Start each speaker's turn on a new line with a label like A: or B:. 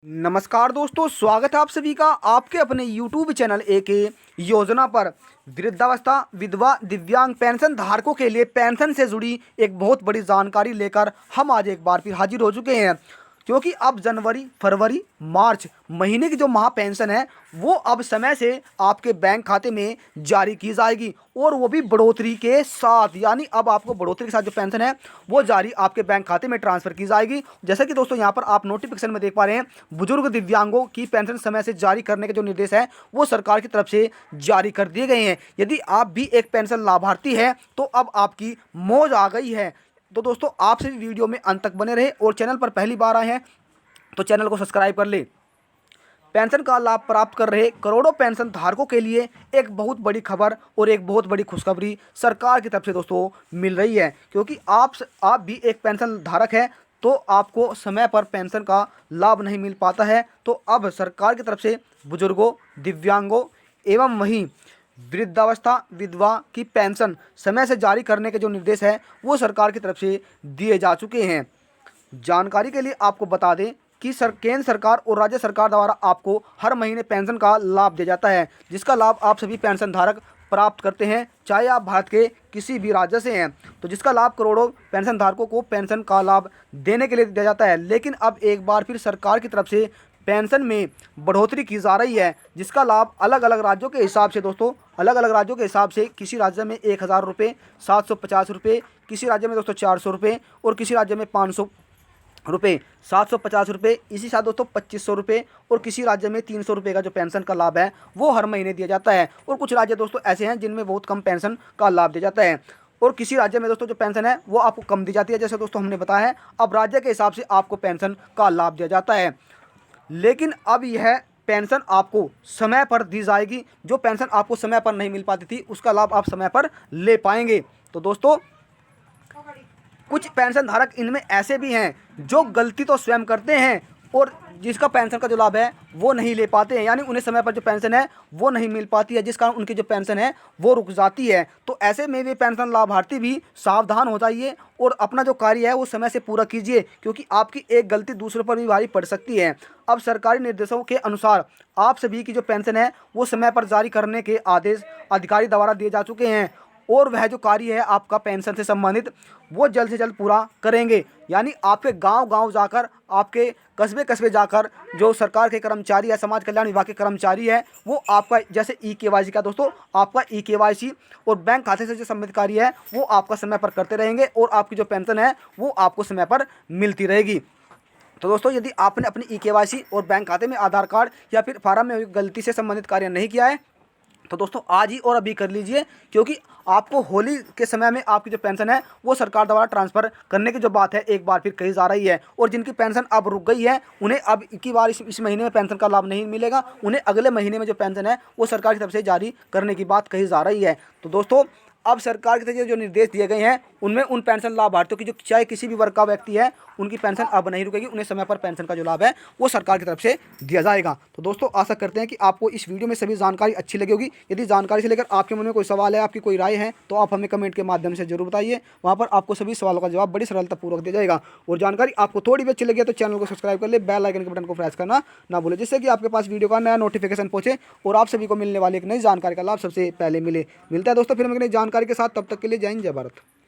A: नमस्कार दोस्तों, स्वागत है आप सभी का आपके अपने YouTube चैनल एक योजना पर। वृद्धावस्था, विधवा, दिव्यांग पेंशन धारकों के लिए पेंशन से जुड़ी एक बहुत बड़ी जानकारी लेकर हम आज एक बार फिर हाजिर हो चुके हैं। क्योंकि अब जनवरी, फरवरी, मार्च महीने की जो महा पेंशन है वो अब समय से आपके बैंक खाते में जारी की जाएगी, और वो भी बढ़ोतरी के साथ। यानी अब आपको बढ़ोतरी के साथ जो पेंशन है वो जारी आपके बैंक खाते में ट्रांसफ़र की जाएगी। जैसे कि दोस्तों यहाँ पर आप नोटिफिकेशन में देख पा रहे हैं, बुजुर्ग दिव्यांगों की पेंशन समय से जारी करने के जो निर्देश है वो सरकार की तरफ से जारी कर दिए गए हैं। यदि आप भी एक पेंशन लाभार्थी है तो अब आपकी मौज आ गई है। तो दोस्तों आप सभी वीडियो में अंत तक बने रहे, और चैनल पर पहली बार आए हैं तो चैनल को सब्सक्राइब कर ले। पेंशन का लाभ प्राप्त कर रहे करोड़ों पेंशन धारकों के लिए एक बहुत बड़ी खबर और एक बहुत बड़ी खुशखबरी सरकार की तरफ से दोस्तों मिल रही है। क्योंकि आप भी एक पेंशन धारक है तो आपको समय पर पेंशन का लाभ नहीं मिल पाता है। तो अब सरकार की तरफ से बुजुर्गों, दिव्यांगों एवं वहीं वृद्धावस्था, विधवा की पेंशन समय से जारी करने के जो निर्देश हैं वो सरकार की तरफ से दिए जा चुके हैं। जानकारी के लिए आपको बता दें कि केंद्र सरकार और राज्य सरकार द्वारा आपको हर महीने पेंशन का लाभ दिया जाता है, जिसका लाभ आप सभी पेंशन धारक प्राप्त करते हैं, चाहे आप भारत के किसी भी राज्य से हैं। तो जिसका लाभ करोड़ों पेंशन धारकों को पेंशन का लाभ देने के लिए दिया जाता है। लेकिन अब एक बार फिर सरकार की तरफ से पेंशन में बढ़ोतरी की जा रही है, जिसका लाभ अलग अलग राज्यों के हिसाब से दोस्तों किसी राज्य में 1,000 रुपये, 750 रुपये, किसी राज्य में दोस्तों 400 रुपये, और किसी राज्य में 500 रुपये, 750 रुपये, इसी साथ दोस्तों 2500 रुपये, और किसी राज्य में 300 रुपये का जो पेंशन का लाभ है वो हर महीने दिया जाता है। और कुछ राज्य दोस्तों ऐसे हैं जिनमें बहुत कम पेंशन का लाभ दिया जाता है, और किसी राज्य में दोस्तों जो पेंशन है वो आपको कम दी जाती है। जैसे दोस्तों हमने बताया है, अब राज्य के हिसाब से आपको पेंशन का लाभ दिया जाता है। लेकिन अब यह पेंशन आपको समय पर दी जाएगी। जो पेंशन आपको समय पर नहीं मिल पाती थी उसका लाभ आप समय पर ले पाएंगे। तो दोस्तों कुछ पेंशन धारक इनमें ऐसे भी हैं जो गलती तो स्वयं करते हैं और जिसका पेंशन का जो लाभ है वो नहीं ले पाते हैं, यानी उन्हें समय पर जो पेंशन है वो नहीं मिल पाती है, जिस कारण उनकी जो पेंशन है वो रुक जाती है। तो ऐसे में भी पेंशन लाभार्थी भी सावधान हो जाइए और अपना जो कार्य है वो समय से पूरा कीजिए, क्योंकि आपकी एक गलती दूसरों पर भी भारी पड़ सकती है। अब सरकारी निर्देशों के अनुसार आप सभी की जो पेंशन है वो समय पर जारी करने के आदेश अधिकारी द्वारा दिए जा चुके हैं, और वह जो कार्य है आपका पेंशन से संबंधित वो जल्द से जल्द पूरा करेंगे। यानी आपके गांव-गांव जाकर, आपके कस्बे-कस्बे जाकर जो सरकार के कर्मचारी है, समाज कल्याण विभाग के कर्मचारी है, वो आपका जैसे ई-केवाईसी का दोस्तों आपका ई-केवाईसी और बैंक खाते से जो संबंधित कार्य है वो आपका समय पर करते रहेंगे, और आपकी जो पेंशन है वो आपको समय पर मिलती रहेगी। तो दोस्तों यदि आपने अपनी ई-केवाईसी और बैंक खाते में आधार कार्ड या फिर फार्म में गलती से संबंधित कार्य नहीं किया है तो दोस्तों आज ही और अभी कर लीजिए, क्योंकि आपको होली के समय में आपकी जो पेंशन है वो सरकार द्वारा ट्रांसफ़र करने की जो बात है एक बार फिर कही जा रही है। और जिनकी पेंशन अब रुक गई है उन्हें अब की बार इस महीने में पेंशन का लाभ नहीं मिलेगा, उन्हें अगले महीने में जो पेंशन है वो सरकार की तरफ से जारी करने की बात कही जा रही है। तो दोस्तों अब सरकार की तरफ से जो निर्देश दिए गए हैं उनमें उन पेंशन लाभार्थियों की जो चाहे किसी भी वर्ग का व्यक्ति है उनकी पेंशन अब नहीं रुकेगी, उन्हें समय पर पेंशन का जो लाभ है वो सरकार की तरफ से दिया जाएगा। तो दोस्तों आशा करते हैं कि आपको इस वीडियो में सभी जानकारी अच्छी लगी होगी। यदि जानकारी से लेकर आपके मन में कोई सवाल है, आपकी कोई राय है, तो आप हमें कमेंट के माध्यम से जरूर बताइए। वहाँ पर आपको सभी सवालों का जवाब बड़ी सरलतापूर्वक दिया जाएगा। और जानकारी आपको थोड़ी भी अच्छी लगी है तो चैनल को सब्सक्राइब कर ले, बेल आइकन के बटन को प्रेस करना ना भूलें, जिससे कि आपके पास वीडियो का नया नोटिफिकेशन पहुंचे और आप सभी को मिलने वाली एक नई जानकारी का लाभ सबसे पहले मिले। मिलता है दोस्तों फिर हम एक नई जानकारी के साथ, तब तक के लिए जय हिंद, जय भारत।